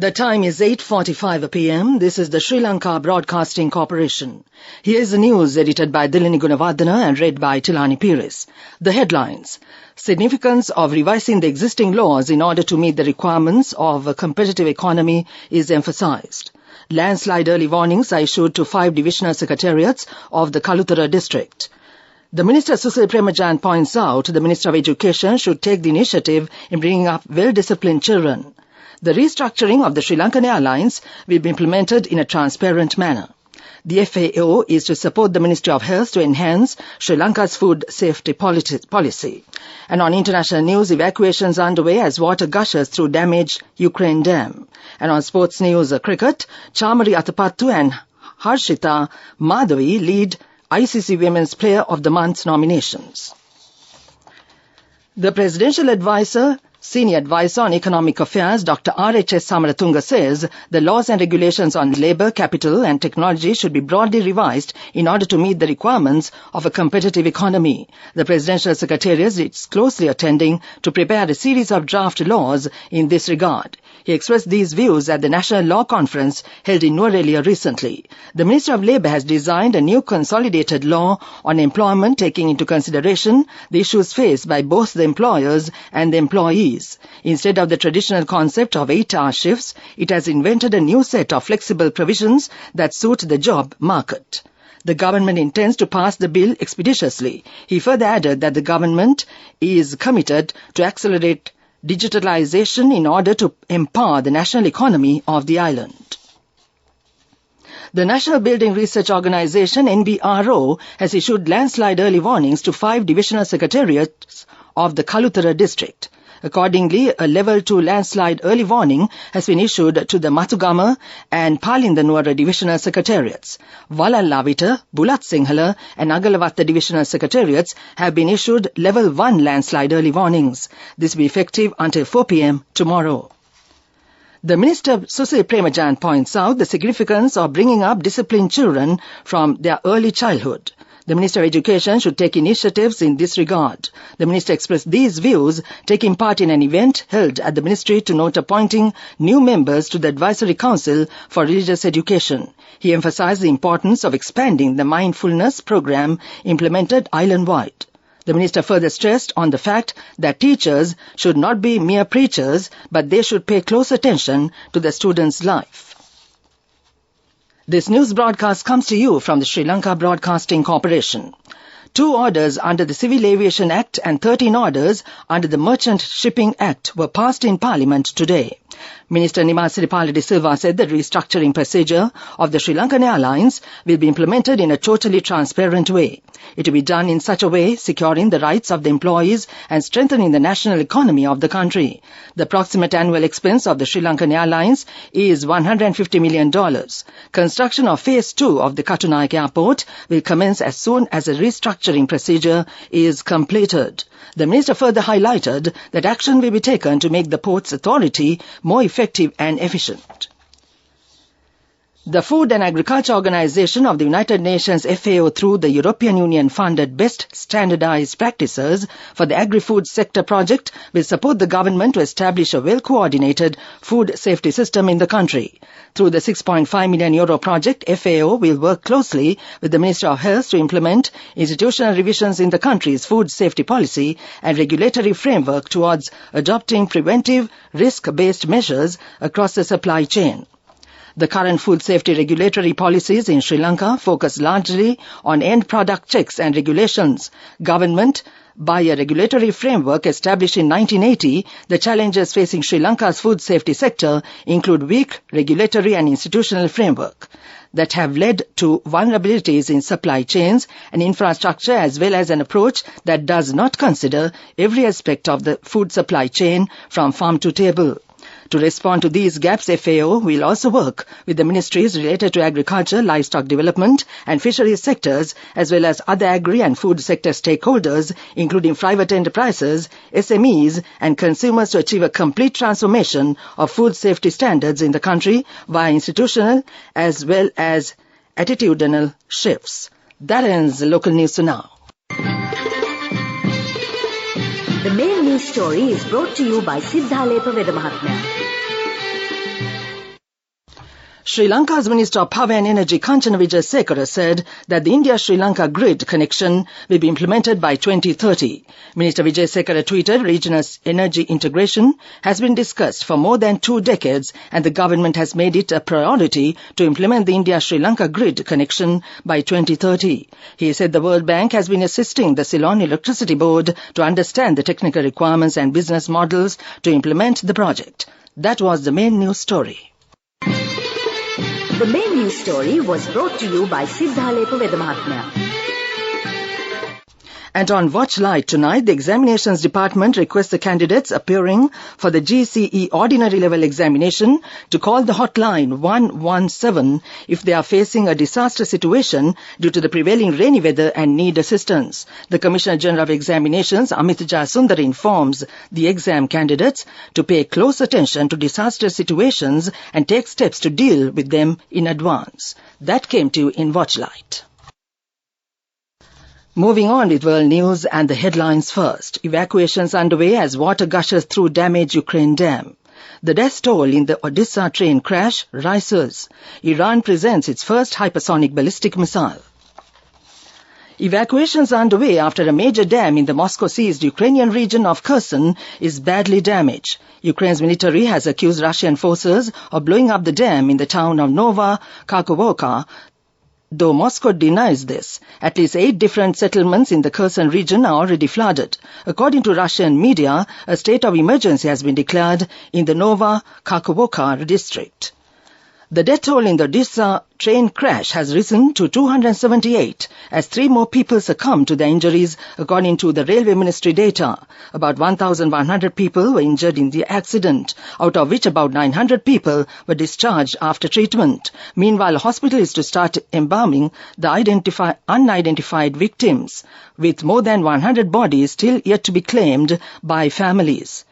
The time is 8:45 p.m. This is the Sri Lanka Broadcasting Corporation. Here's the news edited by Dilini Gunawardena and read by Tilani Pires. The headlines. Significance of revising the existing laws in order to meet the requirements of a competitive economy is emphasized. Landslide early warnings are issued to 5 divisional secretariats of the Kalutara district. The Minister Susil Premajan points out the Minister of Education should take the initiative in bringing up well-disciplined children. The restructuring of the Sri Lankan Airlines will be implemented in a transparent manner. The FAO is to support the Ministry of Health to enhance Sri Lanka's food safety policy. And on international news, evacuations are underway as water gushes through damaged Ukraine dam. And on sports news, cricket, Chamari Athapattu and Harshita Madhavi lead ICC Women's Player of the Month nominations. The Presidential Senior Advisor on Economic Affairs, Dr. R.H.S. Samaratunga says the laws and regulations on labour, capital and technology should be broadly revised in order to meet the requirements of a competitive economy. The Presidential Secretariat is closely attending to prepare a series of draft laws in this regard. He expressed these views at the National Law Conference held in Nuwara recently. The Minister of Labour has designed a new consolidated law on employment taking into consideration the issues faced by both the employers and the employees. Instead of the traditional concept of 8-hour shifts, it has invented a new set of flexible provisions that suit the job market. The government intends to pass the bill expeditiously. He further added that the government is committed to accelerate digitalization in order to empower the national economy of the island. The National Building Research Organisation, NBRO, has issued landslide early warnings to 5 divisional secretariats of the Kalutara district. Accordingly, a level 2 landslide early warning has been issued to the Matugama and Palindanuwara divisional secretariats. Walallavita, Bulat Sinhala and Agalawatta divisional secretariats have been issued level 1 landslide early warnings. This will be effective until 4 p.m. tomorrow. The Minister Susil Premajan points out the significance of bringing up disciplined children from their early childhood. The Minister of Education should take initiatives in this regard. The Minister expressed these views taking part in an event held at the Ministry to note appointing new members to the Advisory Council for Religious Education. He emphasized the importance of expanding the mindfulness program implemented island-wide. The Minister further stressed on the fact that teachers should not be mere preachers, but they should pay close attention to the student's life. This news broadcast comes to you from the Sri Lanka Broadcasting Corporation. 2 orders under the Civil Aviation Act and 13 orders under the Merchant Shipping Act were passed in Parliament today. Minister Nimasiripala de Silva said the restructuring procedure of the Sri Lankan Airlines will be implemented in a totally transparent way. It will be done in such a way securing the rights of the employees and strengthening the national economy of the country. The approximate annual expense of the Sri Lankan Airlines is $150 million. Construction of Phase 2 of the Katunaik Airport will commence as soon as a restructuring procedure is completed. The Minister further highlighted that action will be taken to make the port's authority more effective and efficient. The Food and Agriculture Organization of the United Nations FAO through the European Union funded Best Standardized Practices for the Agri-Food Sector project will support the government to establish a well-coordinated food safety system in the country. Through the €6.5 million project, FAO will work closely with the Ministry of Health to implement institutional revisions in the country's food safety policy and regulatory framework towards adopting preventive risk-based measures across the supply chain. The current food safety regulatory policies in Sri Lanka focus largely on end product checks and regulations. Government, by a regulatory framework established in 1980, the challenges facing Sri Lanka's food safety sector include weak regulatory and institutional framework that have led to vulnerabilities in supply chains and infrastructure, as well as an approach that does not consider every aspect of the food supply chain from farm to table. To respond to these gaps, FAO will also work with the ministries related to agriculture, livestock development and fisheries sectors, as well as other agri and food sector stakeholders, including private enterprises, SMEs and consumers, to achieve a complete transformation of food safety standards in the country via institutional as well as attitudinal shifts. That ends the local news for now. The main news story is brought to you by Siddhalepa Vedamahatmya. Sri Lanka's Minister of Power and Energy Kanchana Wijesekara said that the India-Sri Lanka grid connection will be implemented by 2030. Minister Wijesekara tweeted, regional energy integration has been discussed for more than 2 decades and the government has made it a priority to implement the India-Sri Lanka grid connection by 2030. He said the World Bank has been assisting the Ceylon Electricity Board to understand the technical requirements and business models to implement the project. That was the main news story. The main news story was brought to you by Siddhalepa Vedamahatmya. And on Watch Light tonight, the Examinations Department requests the candidates appearing for the GCE Ordinary Level Examination to call the hotline 117 if they are facing a disaster situation due to the prevailing rainy weather and need assistance. The Commissioner General of Examinations, Amit Jasundar, informs the exam candidates to pay close attention to disaster situations and take steps to deal with them in advance. That came to you in Watch Light. Moving on with world news and the headlines first. Evacuations underway as water gushes through damaged Ukraine dam. The death toll in the Odessa train crash rises. Iran presents its first hypersonic ballistic missile. Evacuations underway after a major dam in the Moscow-seized Ukrainian region of Kherson is badly damaged. Ukraine's military has accused Russian forces of blowing up the dam in the town of Nova Kakhovka, though Moscow denies this. At least 8 different settlements in the Kherson region are already flooded. According to Russian media, a state of emergency has been declared in the Nova Kakhovka district. The death toll in the Odessa train crash has risen to 278 as 3 more people succumbed to their injuries, according to the Railway Ministry data. About 1,100 people were injured in the accident, out of which about 900 people were discharged after treatment. Meanwhile, a hospital is to start embalming the unidentified victims, with more than 100 bodies still yet to be claimed by families.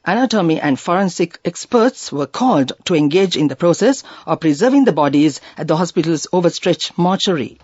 Anatomy and forensic experts were called to engage in the process of preserving the bodies at the hospital's overstretched mortuary.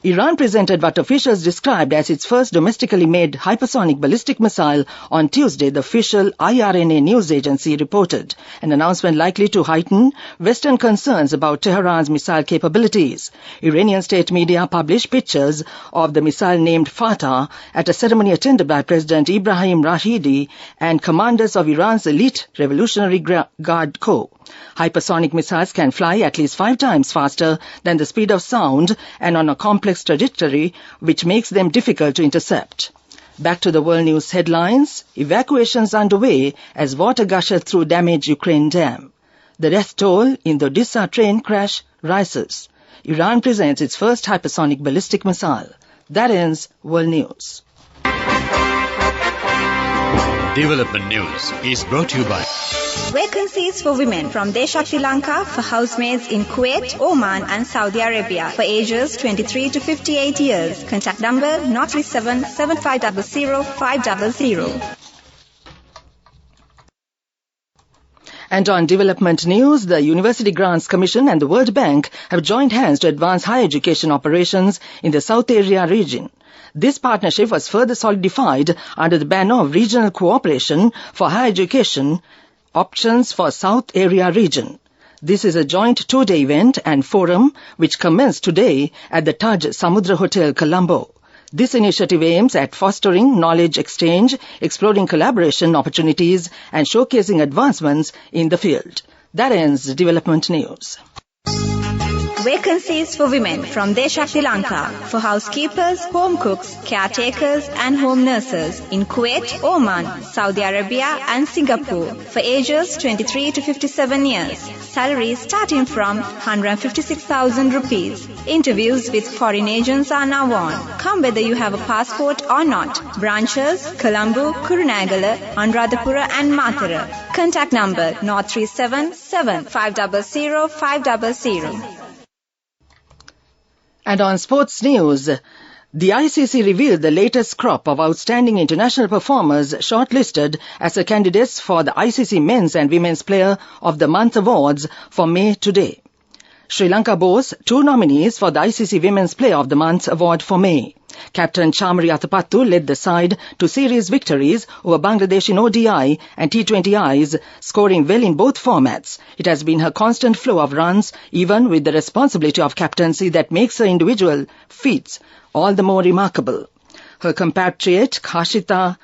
Iran presented what officials described as its first domestically made hypersonic ballistic missile on Tuesday, the official IRNA news agency reported, an announcement likely to heighten Western concerns about Tehran's missile capabilities. Iranian state media published pictures of the missile named Fatah at a ceremony attended by President Ibrahim Raisi and commanders of Iran's elite Revolutionary Guard Corps. Hypersonic missiles can fly at least 5 times faster than the speed of sound and on a complex trajectory, which makes them difficult to intercept. Back to the world news headlines. Evacuations underway as water gushes through damaged Ukraine dam. The death toll in the Odessa train crash rises. Iran presents its first hypersonic ballistic missile. That ends world news. Development News is brought to you by Vacancies for women from Deshakti Lanka for housemaids in Kuwait, Oman and Saudi Arabia for ages 23 to 58 years. Contact number 037 7500 500. And on development news, the University Grants Commission and the World Bank have joined hands to advance higher education operations in the South Area region. This partnership was further solidified under the banner of Regional Cooperation for Higher Education Options for South Area Region. This is a joint 2-day event and forum which commenced today at the Taj Samudra Hotel, Colombo. This initiative aims at fostering knowledge exchange, exploring collaboration opportunities and showcasing advancements in the field. That ends development news. Vacancies for women from Deshakti Lanka for housekeepers, home cooks, caretakers and home nurses in Kuwait, Oman, Saudi Arabia and Singapore for ages 23 to 57 years. Salaries starting from 156,000 rupees. Interviews with foreign agents are now on. Come whether you have a passport or not. Branches, Colombo, Kurunagala, Anuradhapura and Matara. Contact number 037 500 500. And on sports news, the ICC revealed the latest crop of outstanding international performers shortlisted as the candidates for the ICC Men's and Women's Player of the Month awards for May today. Sri Lanka boasts 2 nominees for the ICC Women's Player of the Month award for May. Captain Chamari Athapattu led the side to series victories over Bangladesh in ODI and T20Is, scoring well in both formats. It has been her constant flow of runs, even with the responsibility of captaincy, that makes her individual feats all the more remarkable. Her compatriot Harshita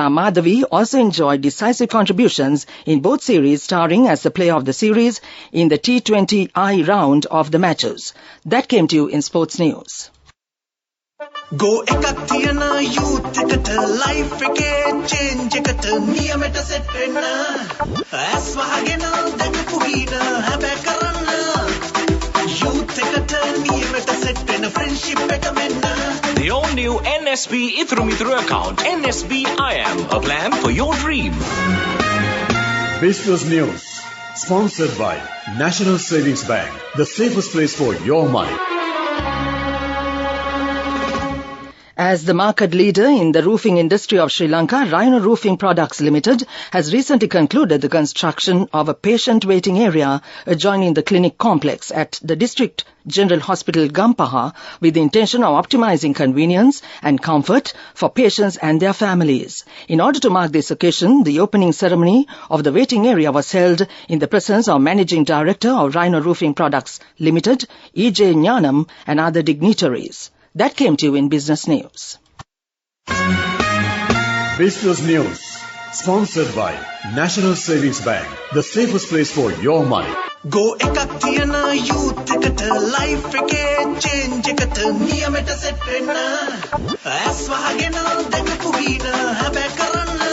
Madhavi also enjoyed decisive contributions in both series, starring as the player of the series in the T20I round of the matches. That came to you in sports news. Go ekak thiyana youth eකට life එකේ change එකට නියමෙට set වෙන්න ඇස් වහගෙන දැකපු හීන හැබැයි කරන්න youth එකට නියමෙට set වෙන friendship එක මෙන්න. The all-new NSB Ithru Mithru account, NSB IM, a plan for your dream. Business News, sponsored by National Savings Bank, the safest place for your money. As the market leader in the roofing industry of Sri Lanka, Rhino Roofing Products Limited has recently concluded the construction of a patient waiting area adjoining the clinic complex at the District General Hospital Gampaha, with the intention of optimizing convenience and comfort for patients and their families. In order to mark this occasion, the opening ceremony of the waiting area was held in the presence of Managing Director of Rhino Roofing Products Limited, E.J. Nyanam, and other dignitaries. That came to you in Business News. Business News, sponsored by National Savings Bank, the safest place for your money. Go ekak thiyana youth එකට life එකේ change එකට නියමෙට set වෙන්න ඇස් වහගෙන දැකපු හීන හැබැයි කරන්න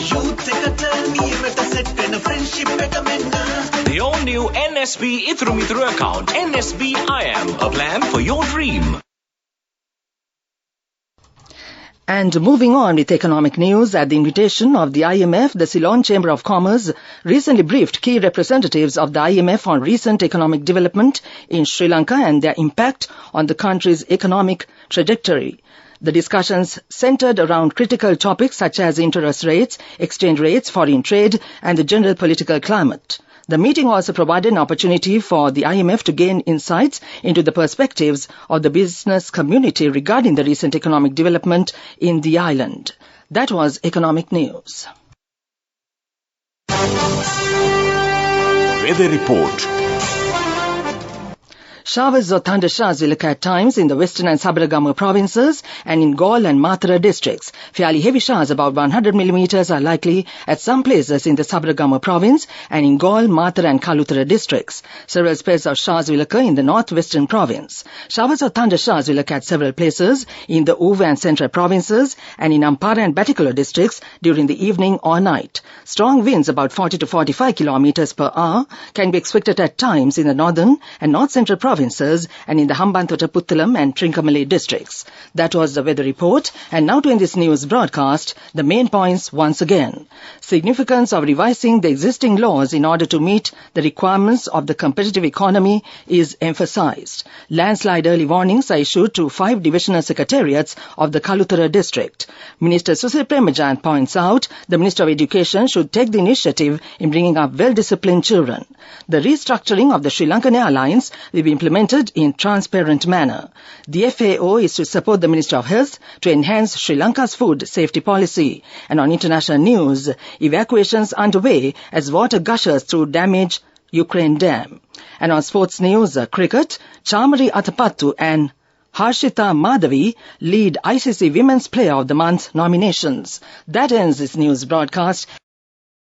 youth එකට නියමෙට set වෙන friendship එක මෙන්න. The all-new NSB Ithru Mithru account, NSB IM, a plan for your dream. And moving on with economic news, at the invitation of the IMF, the Ceylon Chamber of Commerce recently briefed key representatives of the IMF on recent economic development in Sri Lanka and their impact on the country's economic trajectory. The discussions centered around critical topics such as interest rates, exchange rates, foreign trade, and the general political climate. The meeting also provided an opportunity for the IMF to gain insights into the perspectives of the business community regarding the recent economic development in the island. That was economic news. Weather report. Showers or thundershowers will occur at times in the western and Sabaragama provinces and in Galle and Mathura districts. Fairly heavy showers, about 100 millimeters, are likely at some places in the Sabaragama province and in Galle, Mathura and Kalutara districts. Several spells of showers will occur in the northwestern province. Showers or thundershowers will occur at several places in the Uva and central provinces and in Ampara and Batticaloa districts during the evening or night. Strong winds, about 40 to 45 kilometers per hour, can be expected at times in the northern and north-central provinces and in the Hambantota, Puttalam and Trincomalee districts. That was the weather report. And now to end this news broadcast, the main points once again. Significance of revising the existing laws in order to meet the requirements of the competitive economy is emphasized. Landslide early warnings are issued to 5 divisional secretariats of the Kalutara district. Minister Susil Premajant points out the Minister of Education should take the initiative in bringing up well-disciplined children. The restructuring of the Sri Lankan Airlines will be implemented in transparent manner. The FAO is to support the Minister of Health to enhance Sri Lanka's food safety policy. And on international news, evacuations underway as water gushes through damaged Ukraine dam. And on sports news, cricket, Chamari Athapattu and Harshita Madhavi lead ICC Women's Player of the Month nominations. That ends this news broadcast.